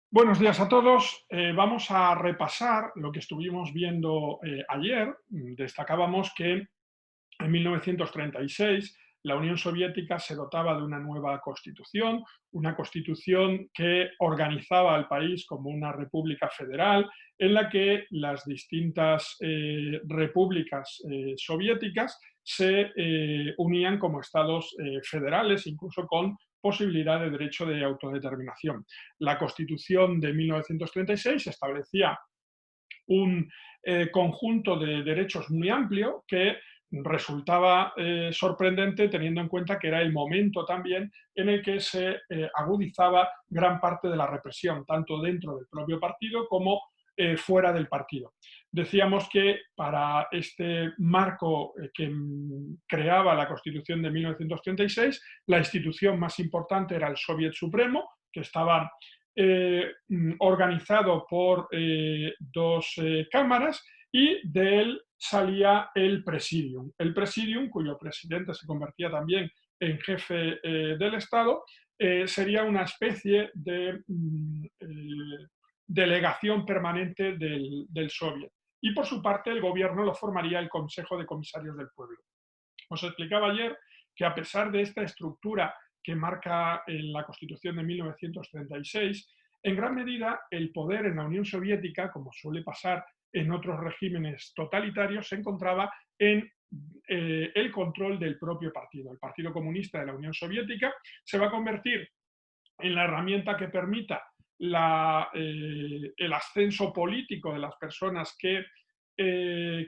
Buenos días a todos. Vamos a repasar lo que estuvimos viendo ayer. Destacábamos que en 1936 la Unión Soviética se dotaba de una constitución que organizaba al país como una república federal, en la que las distintas repúblicas soviéticas se unían como estados federales, incluso con posibilidad de derecho de autodeterminación. La Constitución de 1936 establecía un conjunto de derechos muy amplio que resultaba sorprendente teniendo en cuenta que era el momento también en el que se agudizaba gran parte de la represión, tanto dentro del propio partido como fuera del partido. Decíamos que para este marco que creaba la Constitución de 1936, la institución más importante era el Soviet Supremo, que estaba organizado por dos cámaras, y de él salía el Presidium, cuyo presidente se convertía también en jefe del Estado, sería una especie de delegación permanente del Soviet. Y por su parte, el gobierno lo formaría el Consejo de Comisarios del Pueblo. Os explicaba ayer que, a pesar de esta estructura que marca en la Constitución de 1936, en gran medida el poder en la Unión Soviética, como suele pasar en otros regímenes totalitarios, se encontraba en el control del propio partido. El Partido Comunista de la Unión Soviética se va a convertir en la herramienta que permita el ascenso político de las personas que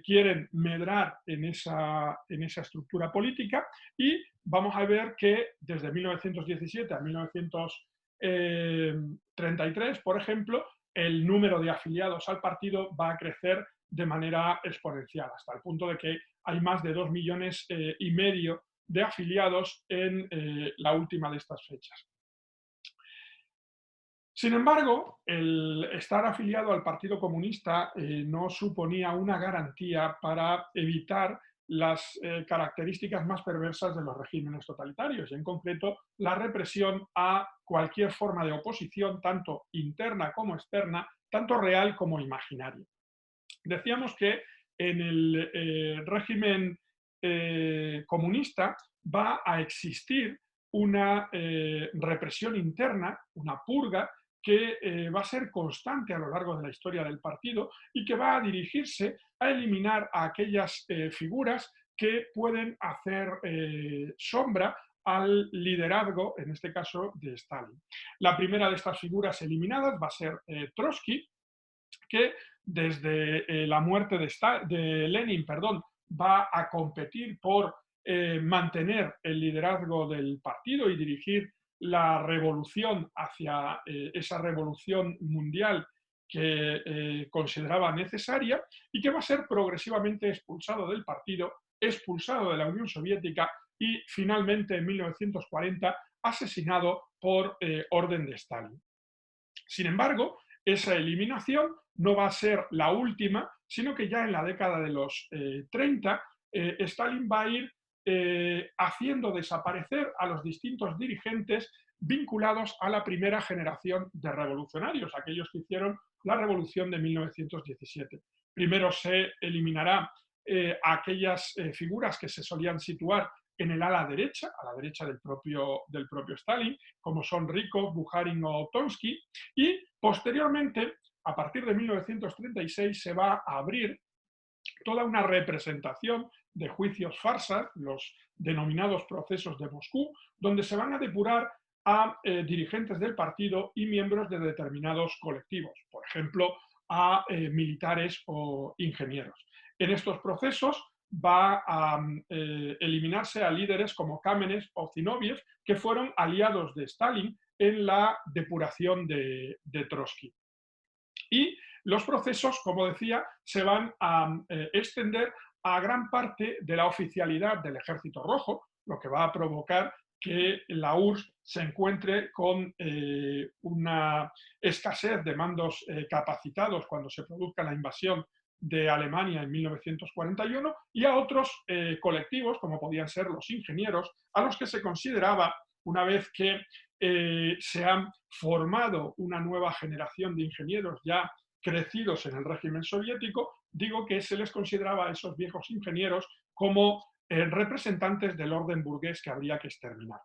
quieren medrar en esa estructura política, y vamos a ver que desde 1917 a 1933, por ejemplo, el número de afiliados al partido va a crecer de manera exponencial, hasta el punto de que hay más de 2,5 millones de afiliados en la última de estas fechas. Sin embargo, el estar afiliado al Partido Comunista no suponía una garantía para evitar las características más perversas de los regímenes totalitarios, y en concreto la represión a cualquier forma de oposición, tanto interna como externa, tanto real como imaginaria. Decíamos que en el régimen comunista va a existir una represión interna, una purga, que va a ser constante a lo largo de la historia del partido y que va a dirigirse a eliminar a aquellas figuras que pueden hacer sombra al liderazgo, en este caso, de Stalin. La primera de estas figuras eliminadas va a ser Trotsky, que desde la muerte de Lenin, va a competir por mantener el liderazgo del partido y dirigir la revolución hacia esa revolución mundial que consideraba necesaria, y que va a ser progresivamente expulsado del partido, expulsado de la Unión Soviética y finalmente en 1940 asesinado por orden de Stalin. Sin embargo, esa eliminación no va a ser la última, sino que ya en la década de los 30, Stalin va a ir haciendo desaparecer a los distintos dirigentes vinculados a la primera generación de revolucionarios, aquellos que hicieron la revolución de 1917. Primero se eliminará aquellas figuras que se solían situar en el ala derecha, a la derecha del propio Stalin, como son Rykov, Bukharin o Tonsky, y posteriormente, a partir de 1936, se va a abrir toda una representación de juicios farsas, los denominados procesos de Moscú, donde se van a depurar a dirigentes del partido y miembros de determinados colectivos, por ejemplo, a militares o ingenieros. En estos procesos va a eliminarse a líderes como Kamenev o Zinoviev, que fueron aliados de Stalin en la depuración de Trotsky. Y los procesos, como decía, se van a extender a gran parte de la oficialidad del Ejército Rojo, lo que va a provocar que la URSS se encuentre con una escasez de mandos capacitados cuando se produzca la invasión de Alemania en 1941, y a otros colectivos, como podían ser los ingenieros, a los que se consideraba, una vez que se han formado una nueva generación de ingenieros ya crecidos en el régimen soviético, digo que se les consideraba a esos viejos ingenieros como representantes del orden burgués que habría que exterminar.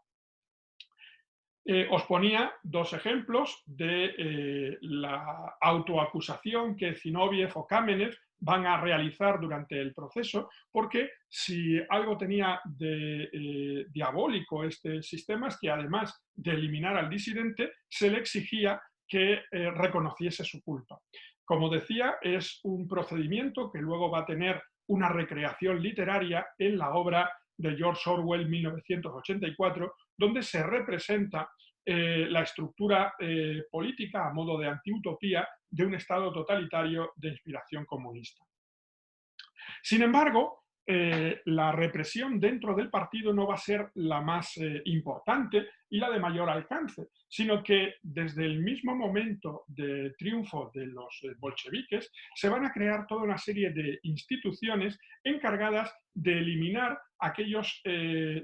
Os ponía dos ejemplos de la autoacusación que Zinoviev o Kamenev van a realizar durante el proceso, porque si algo tenía de diabólico este sistema es que además de eliminar al disidente, se le exigía que reconociese su culpa. Como decía, es un procedimiento que luego va a tener una recreación literaria en la obra de George Orwell, 1984, donde se representa la estructura política a modo de antiutopía de un Estado totalitario de inspiración comunista. Sin embargo, la represión dentro del partido no va a ser la más importante y la de mayor alcance, sino que desde el mismo momento del triunfo de los bolcheviques se van a crear toda una serie de instituciones encargadas de eliminar aquellos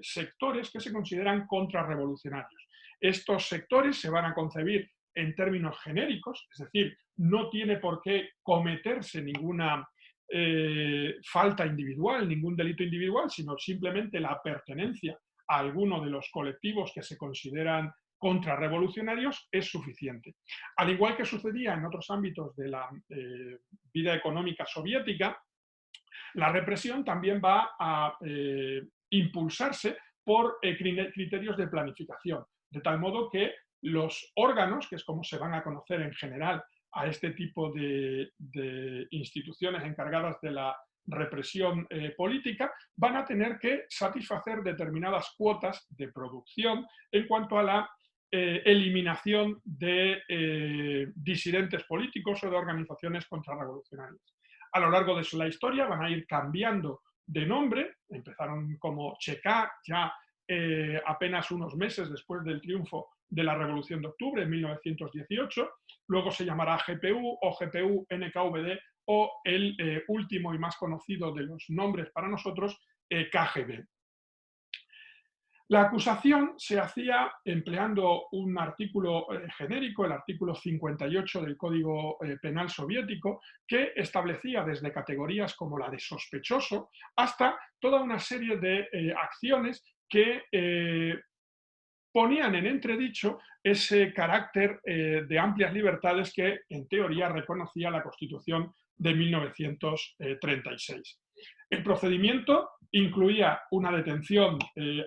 sectores que se consideran contrarrevolucionarios. Estos sectores se van a concebir en términos genéricos, es decir, no tiene por qué cometerse ninguna falta individual, ningún delito individual, sino simplemente la pertenencia a alguno de los colectivos que se consideran contrarrevolucionarios es suficiente. Al igual que sucedía en otros ámbitos de la vida económica soviética, la represión también va a impulsarse por criterios de planificación, de tal modo que los órganos, que es como se van a conocer en general a este tipo de instituciones encargadas de la represión política, van a tener que satisfacer determinadas cuotas de producción en cuanto a la eliminación de disidentes políticos o de organizaciones contrarrevolucionarias. A lo largo de la historia van a ir cambiando de nombre, empezaron como Cheka ya apenas unos meses después del triunfo de la Revolución de Octubre en 1918, luego se llamará GPU o GPU NKVD o el último y más conocido de los nombres para nosotros, KGB. La acusación se hacía empleando un artículo genérico, el artículo 58 del Código Penal soviético, que establecía desde categorías como la de sospechoso hasta toda una serie de acciones que ponían en entredicho ese carácter de amplias libertades que en teoría reconocía la Constitución de 1936. El procedimiento incluía una detención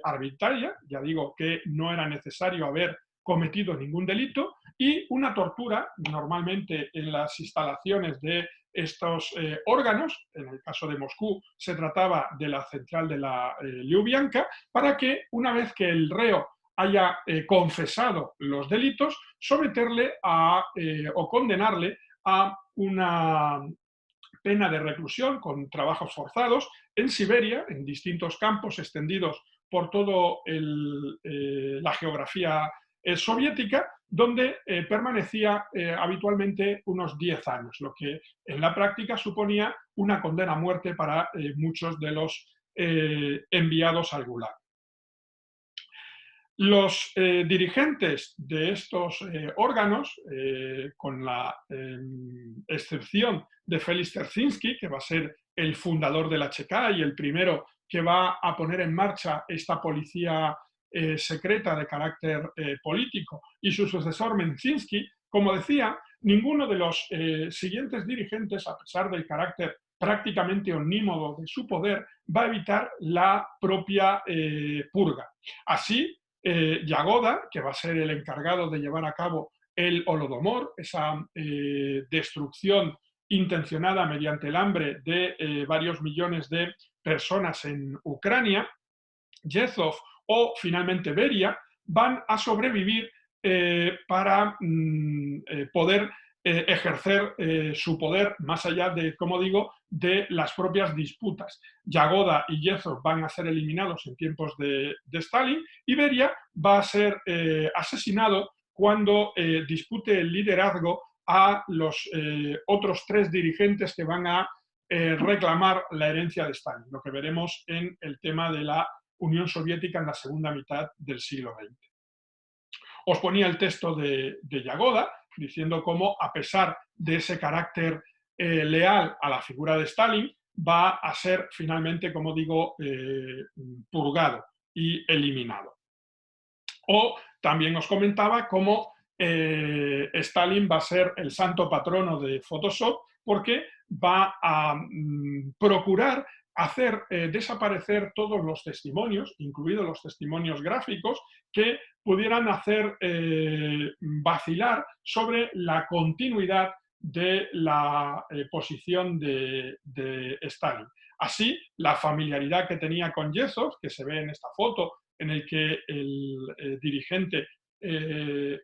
arbitraria, ya digo que no era necesario haber cometido ningún delito, y una tortura, normalmente en las instalaciones de estos órganos, en el caso de Moscú se trataba de la central de la Lubyanka, para que una vez que el reo haya confesado los delitos, someterle o condenarle a una pena de reclusión con trabajos forzados en Siberia, en distintos campos extendidos por toda la geografía soviética, donde permanecía habitualmente unos 10 años, lo que en la práctica suponía una condena a muerte para muchos de los enviados al Gulag. Los dirigentes de estos órganos, con la excepción de Félix Dzerzhinsky, que va a ser el fundador de la Cheka y el primero que va a poner en marcha esta policía secreta de carácter político, y su sucesor Menzinsky, como decía, ninguno de los siguientes dirigentes, a pesar del carácter prácticamente omnímodo de su poder, va a evitar la propia purga. Así, Yagoda, que va a ser el encargado de llevar a cabo el Holodomor, esa destrucción intencionada mediante el hambre de varios millones de personas en Ucrania, Yezhov o finalmente Beria, van a sobrevivir para poder ejercer su poder más allá de, como digo, de las propias disputas. Yagoda y Yezhov van a ser eliminados en tiempos de Stalin y Beria va a ser asesinado cuando dispute el liderazgo a los otros 3 dirigentes que van a reclamar la herencia de Stalin, lo que veremos en el tema de la Unión Soviética en la segunda mitad del siglo XX. Os ponía el texto de Yagoda, diciendo cómo, a pesar de ese carácter leal a la figura de Stalin, va a ser finalmente, como digo, purgado y eliminado. O también os comentaba cómo Stalin va a ser el santo patrono de Photoshop, porque va a procurar hacer desaparecer todos los testimonios, incluidos los testimonios gráficos, que pudieran hacer vacilar sobre la continuidad de la posición de Stalin. Así, la familiaridad que tenía con Yezhov, que se ve en esta foto, en el que el dirigente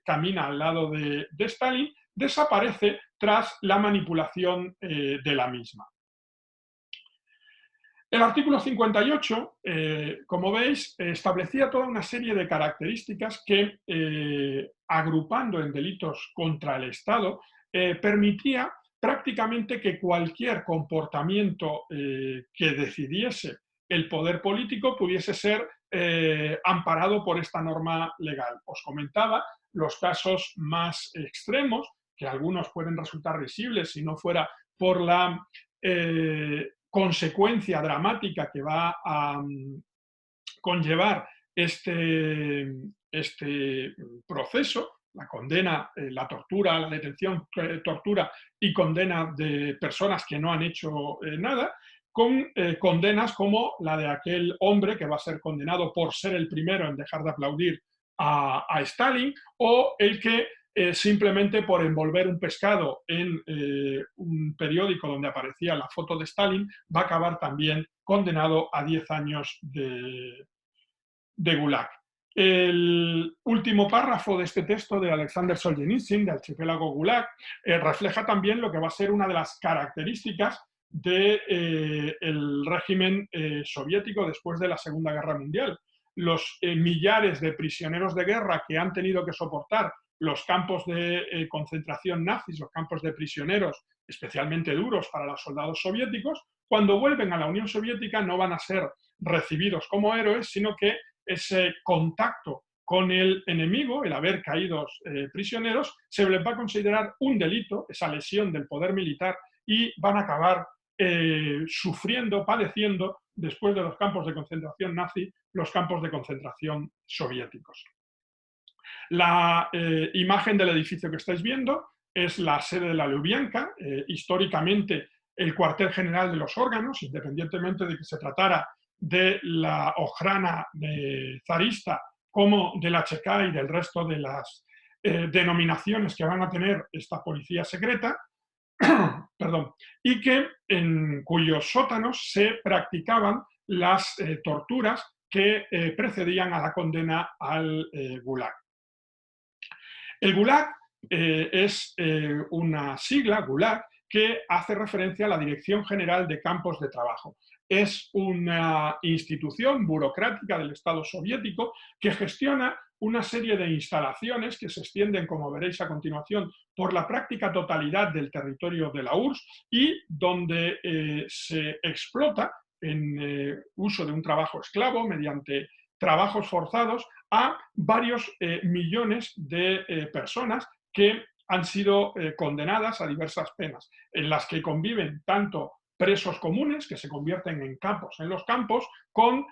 camina al lado de Stalin, desaparece tras la manipulación de la misma. El artículo 58, como veis, establecía toda una serie de características que, agrupando en delitos contra el Estado, permitía prácticamente que cualquier comportamiento que decidiese el poder político pudiese ser amparado por esta norma legal. Os comentaba los casos más extremos, que algunos pueden resultar risibles si no fuera por la consecuencia dramática que va a conllevar este proceso, la condena, la tortura, la detención, tortura y condena de personas que no han hecho nada, con condenas como la de aquel hombre que va a ser condenado por ser el primero en dejar de aplaudir a Stalin, o el que simplemente por envolver un pescado en un periódico donde aparecía la foto de Stalin, va a acabar también condenado a 10 años de Gulag. El último párrafo de este texto de Alexander Solzhenitsyn, de Archipiélago Gulag, refleja también lo que va a ser una de las características del régimen soviético después de la Segunda Guerra Mundial. Los millares de prisioneros de guerra que han tenido que soportar los campos de concentración nazis, los campos de prisioneros especialmente duros para los soldados soviéticos, cuando vuelven a la Unión Soviética no van a ser recibidos como héroes, sino que ese contacto con el enemigo, el haber caído prisioneros, se les va a considerar un delito, esa lesión del poder militar, y van a acabar sufriendo, padeciendo, después de los campos de concentración nazi, los campos de concentración soviéticos. La imagen del edificio que estáis viendo es la sede de la Lubyanka, históricamente el cuartel general de los órganos, independientemente de que se tratara de la Ojrana zarista como de la Checa y del resto de las denominaciones que van a tener esta policía secreta, perdón, y que en cuyos sótanos se practicaban las torturas que precedían a la condena al Gulag. El Gulag es una sigla, Gulag, que hace referencia a la Dirección General de Campos de Trabajo. Es una institución burocrática del Estado soviético que gestiona una serie de instalaciones que se extienden, como veréis a continuación, por la práctica totalidad del territorio de la URSS y donde se explota en uso de un trabajo esclavo mediante trabajos forzados a varios millones de personas que han sido condenadas a diversas penas, en las que conviven tanto presos comunes, que se convierten en capos en los campos, con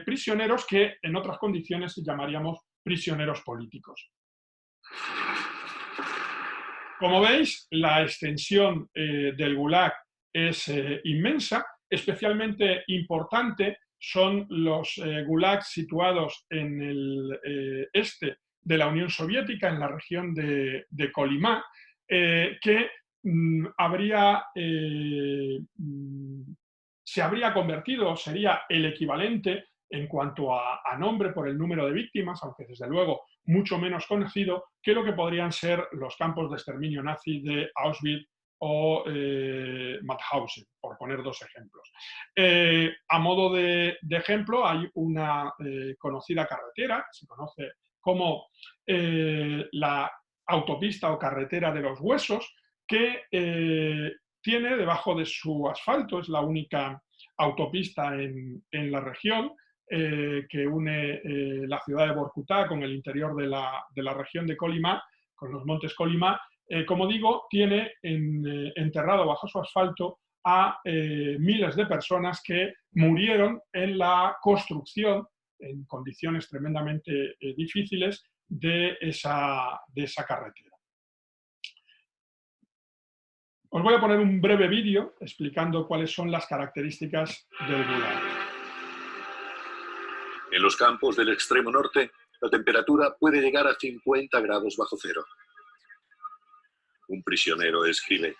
prisioneros que en otras condiciones llamaríamos prisioneros políticos. Como veis, la extensión del Gulag es inmensa, especialmente importante son los gulags situados en el este de la Unión Soviética, en la región de Kolyma, que se habría convertido, sería el equivalente en cuanto a nombre por el número de víctimas, aunque desde luego mucho menos conocido que lo que podrían ser los campos de exterminio nazi de Auschwitz o Mauthausen, por poner dos ejemplos. A modo de ejemplo, hay una conocida carretera, que se conoce como la autopista o carretera de los huesos, que tiene debajo de su asfalto, es la única autopista en la región, que une la ciudad de Vorkutá con el interior de la región de Kolyma, con los montes Kolyma, como digo, tiene enterrado bajo su asfalto a miles de personas que murieron en la construcción, en condiciones tremendamente difíciles, de esa carretera. Os voy a poner un breve vídeo explicando cuáles son las características del Gulag. En los campos del extremo norte, la temperatura puede llegar a 50 grados bajo cero. Un prisionero escribe: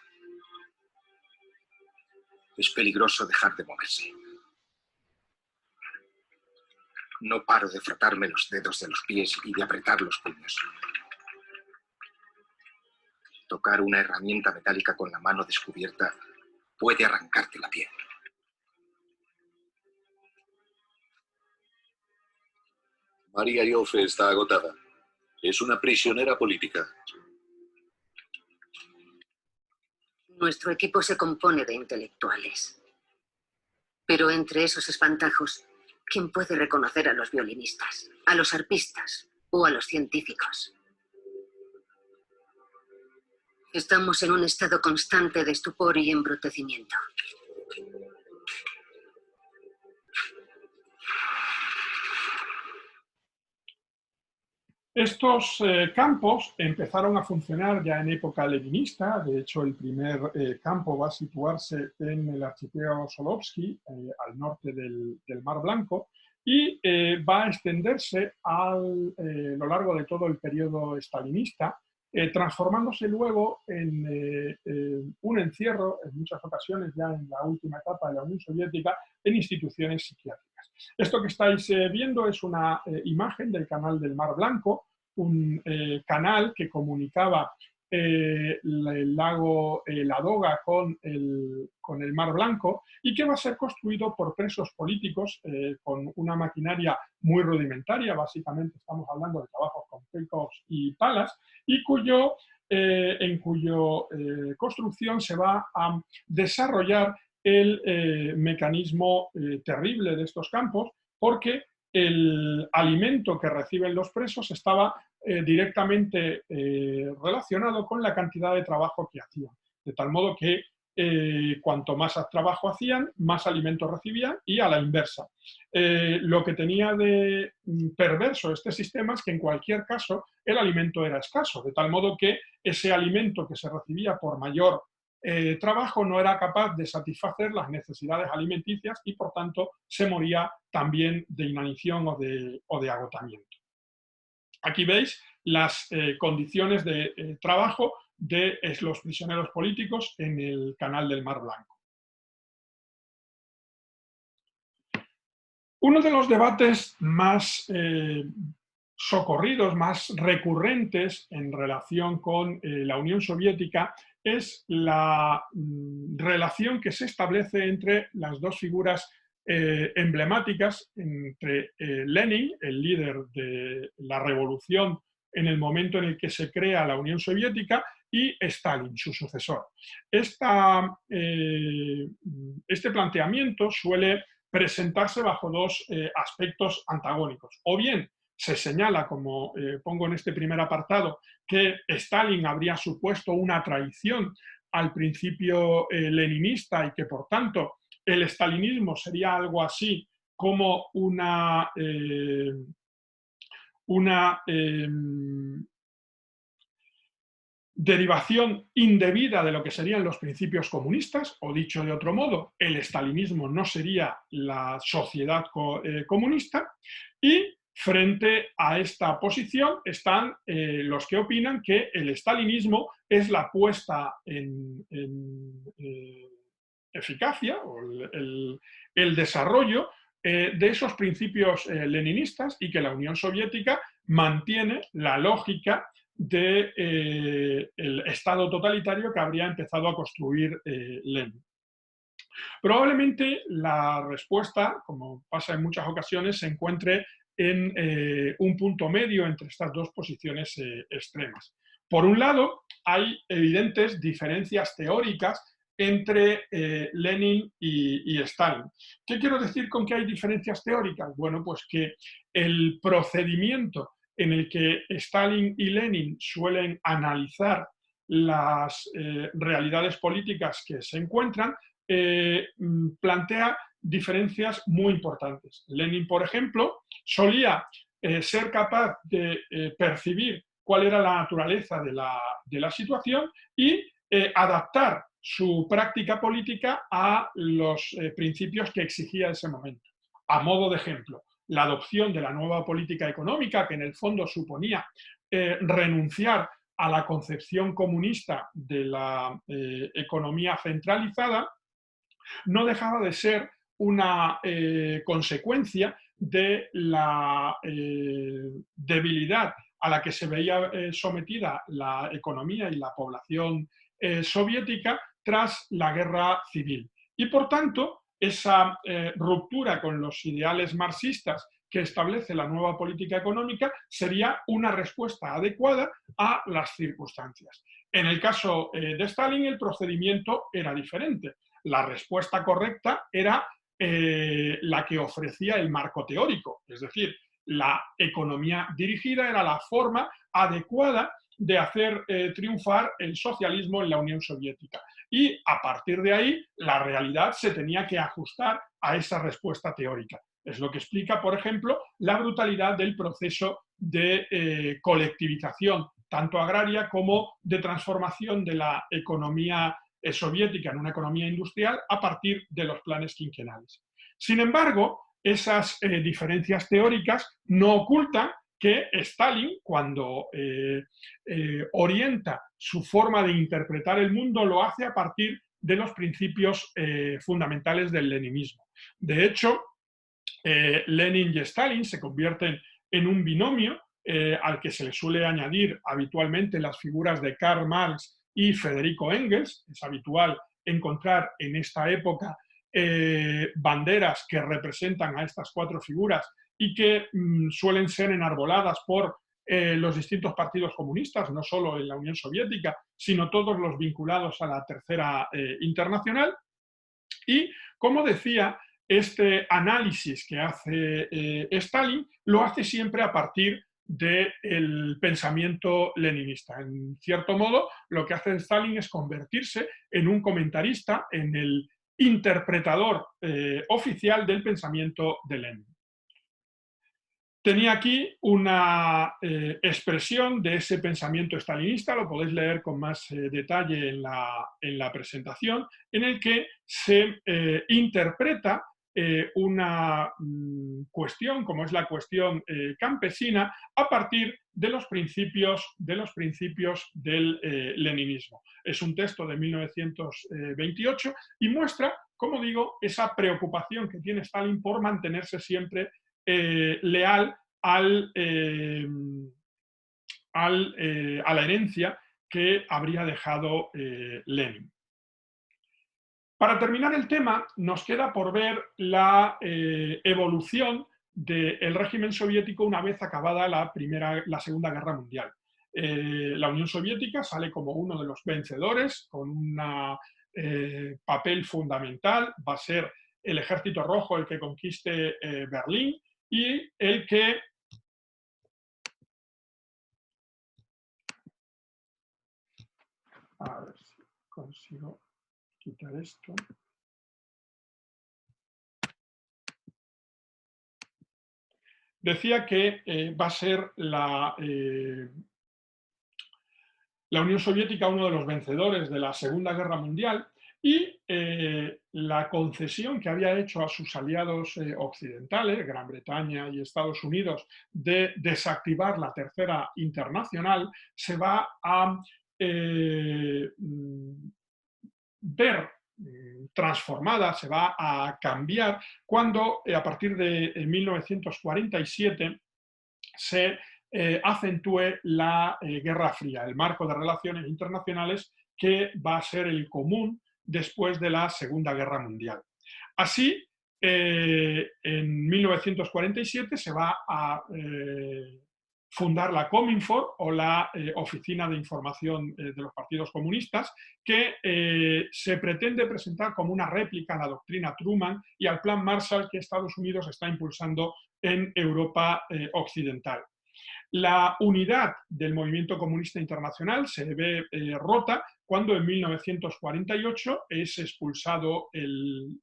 es peligroso dejar de moverse. No paro de frotarme los dedos de los pies y de apretar los puños. Tocar una herramienta metálica con la mano descubierta puede arrancarte la piel. María Ioffe está agotada. Es una prisionera política. Nuestro equipo se compone de intelectuales. Pero entre esos espantajos, ¿quién puede reconocer a los violinistas, a los arpistas o a los científicos? Estamos en un estado constante de estupor y embrutecimiento. Estos campos empezaron a funcionar ya en época leninista. De hecho, el primer campo va a situarse en el archipiélago Solovsky, al norte del Mar Blanco, y va a extenderse a lo largo de todo el periodo stalinista, transformándose luego en un encierro, en muchas ocasiones ya en la última etapa de la Unión Soviética, en instituciones psiquiátricas. Esto que estáis viendo es una imagen del canal del Mar Blanco, un canal que comunicaba el lago Ladoga con el Mar Blanco y que va a ser construido por presos políticos con una maquinaria muy rudimentaria. Básicamente estamos hablando de trabajos con picos y palas, y en cuyo construcción se va a desarrollar el mecanismo terrible de estos campos, porque el alimento que reciben los presos estaba directamente relacionado con la cantidad de trabajo que hacían, de tal modo que cuanto más trabajo hacían, más alimentos recibían, y a la inversa. Lo que tenía de perverso este sistema es que en cualquier caso el alimento era escaso, de tal modo que ese alimento que se recibía por mayor trabajo no era capaz de satisfacer las necesidades alimenticias y por tanto se moría también de inanición o de agotamiento. Aquí veis las condiciones de trabajo de los prisioneros políticos en el canal del Mar Blanco. Uno de los debates más socorridos, más recurrentes en relación con la Unión Soviética es la relación que se establece entre las dos figuras emblemáticas, entre Lenin, el líder de la revolución en el momento en el que se crea la Unión Soviética, y Stalin, su sucesor. Este planteamiento suele presentarse bajo dos aspectos antagónicos. O bien se señala, como pongo en este primer apartado, que Stalin habría supuesto una traición al principio leninista y que por tanto el stalinismo sería algo así como una derivación indebida de lo que serían los principios comunistas, o dicho de otro modo, el estalinismo no sería la sociedad comunista. Y frente a esta posición están los que opinan que el estalinismo es la puesta en eficacia, o el desarrollo de esos principios leninistas, y que la Unión Soviética mantiene la lógica del Estado totalitario que habría empezado a construir Lenin. Probablemente la respuesta, como pasa en muchas ocasiones, se encuentre en un punto medio entre estas dos posiciones extremas. Por un lado, hay evidentes diferencias teóricas entre Lenin y Stalin. ¿Qué quiero decir con que hay diferencias teóricas? Bueno, pues que el procedimiento en el que Stalin y Lenin suelen analizar las realidades políticas que se encuentran plantea diferencias muy importantes. Lenin, por ejemplo, solía ser capaz de percibir cuál era la naturaleza de la situación y adaptar su práctica política a los principios que exigía ese momento. A modo de ejemplo, la adopción de la nueva política económica, que en el fondo suponía renunciar a la concepción comunista de la economía centralizada, no dejaba de ser una consecuencia de la debilidad a la que se veía sometida la economía y la población soviética tras la guerra civil. Y por tanto, esa ruptura con los ideales marxistas que establece la nueva política económica sería una respuesta adecuada a las circunstancias. En el caso de Stalin, el procedimiento era diferente. La respuesta correcta era la que ofrecía el marco teórico, es decir, la economía dirigida era la forma adecuada de hacer triunfar el socialismo en la Unión Soviética. Y a partir de ahí, la realidad se tenía que ajustar a esa respuesta teórica. Es lo que explica, por ejemplo, la brutalidad del proceso de colectivización, tanto agraria como de transformación de la economía soviética en una economía industrial a partir de los planes quinquenales. Sin embargo, esas diferencias teóricas no ocultan que Stalin, cuando orienta su forma de interpretar el mundo, lo hace a partir de los principios fundamentales del leninismo. De hecho, Lenin y Stalin se convierten en un binomio al que se le suele añadir habitualmente las figuras de Karl Marx y Federico Engels. Es habitual encontrar en esta época banderas que representan a estas cuatro figuras y que suelen ser enarboladas por los distintos partidos comunistas, no solo en la Unión Soviética, sino todos los vinculados a la Tercera Internacional. Y, como decía, este análisis que hace Stalin lo hace siempre a partir del pensamiento leninista. En cierto modo, lo que hace Stalin es convertirse en un comentarista, en el interpretador oficial del pensamiento de Lenin. Tenía aquí una expresión de ese pensamiento stalinista, lo podéis leer con más detalle en la presentación, en el que se interpreta una cuestión, como es la cuestión campesina, a partir de los principios del leninismo. Es un texto de 1928 y muestra, como digo, esa preocupación que tiene Stalin por mantenerse siempre leal a la herencia que habría dejado Lenin. Para terminar el tema, nos queda por ver la evolución del régimen soviético una vez acabada la Segunda Guerra Mundial. La Unión Soviética sale como uno de los vencedores, con un papel fundamental. Va a ser el Ejército Rojo el que conquiste Berlín y el que a ver si consigo quitar esto. Decía que va a ser la Unión Soviética uno de los vencedores de la Segunda Guerra Mundial y la concesión que había hecho a sus aliados occidentales, Gran Bretaña y Estados Unidos, de desactivar la Tercera Internacional, se va a ver transformada, se va a cambiar cuando a partir de 1947 se acentúe la Guerra Fría, el marco de relaciones internacionales que va a ser el común después de la Segunda Guerra Mundial. Así, en 1947 se va a fundar la Cominform, o la Oficina de Información de los Partidos Comunistas, que se pretende presentar como una réplica a la doctrina Truman y al Plan Marshall que Estados Unidos está impulsando en Europa occidental. La unidad del movimiento comunista internacional se ve rota cuando en 1948 es expulsado el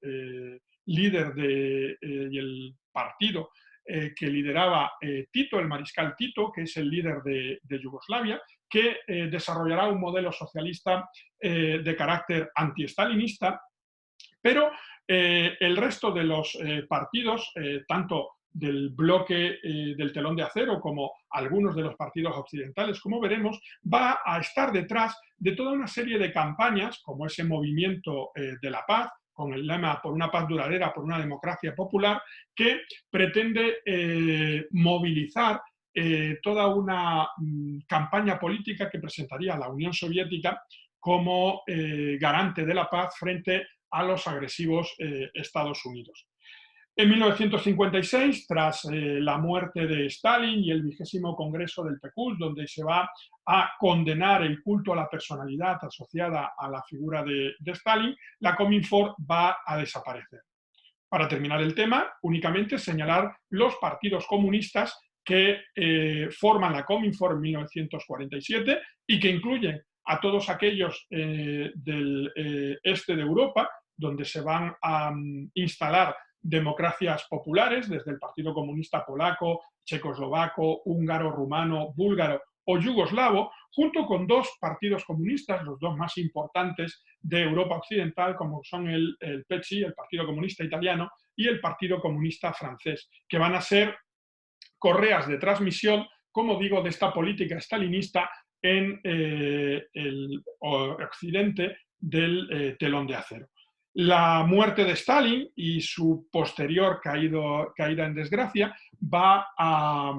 líder y el partido que lideraba Tito, el mariscal Tito, que es el líder de Yugoslavia, que desarrollará un modelo socialista de carácter antiestalinista, pero el resto de los partidos, tanto del bloque del telón de acero como algunos de los partidos occidentales, como veremos, va a estar detrás de toda una serie de campañas, como ese movimiento de la paz, con el lema por una paz duradera, por una democracia popular, que pretende movilizar toda una campaña política que presentaría a la Unión Soviética como garante de la paz frente a los agresivos Estados Unidos. En 1956, tras la muerte de Stalin y el 20º Congreso del PQS, donde se va a condenar el culto a la personalidad asociada a la figura de Stalin, la Cominform va a desaparecer. Para terminar el tema, únicamente señalar los partidos comunistas que forman la Cominform en 1947 y que incluyen a todos aquellos del este de Europa, donde se van a instalar democracias populares, desde el Partido Comunista Polaco, Checoslovaco, Húngaro, Rumano, Búlgaro o Yugoslavo, junto con dos partidos comunistas, los dos más importantes de Europa Occidental, como son el PCI, el Partido Comunista Italiano, y el Partido Comunista Francés, que van a ser correas de transmisión, como digo, de esta política stalinista en el occidente del telón de acero. La muerte de Stalin y su posterior caída en desgracia va a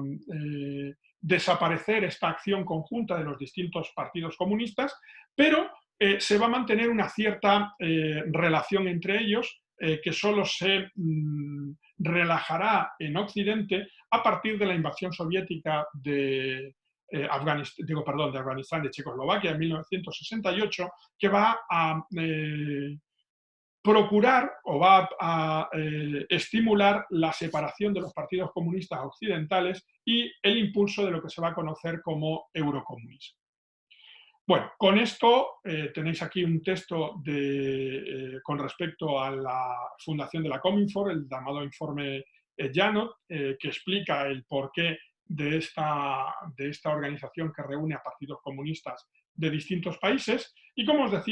desaparecer esta acción conjunta de los distintos partidos comunistas, pero se va a mantener una cierta relación entre ellos que solo se relajará en Occidente a partir de la invasión soviética de Afganistán, de Checoslovaquia en 1968, que va a procurar o va a estimular la separación de los partidos comunistas occidentales y el impulso de lo que se va a conocer como eurocomunismo. Bueno, con esto tenéis aquí un texto con respecto a la fundación de la Cominform, el llamado informe Janot, que explica el porqué de esta organización que reúne a partidos comunistas de distintos países. Y como os decía,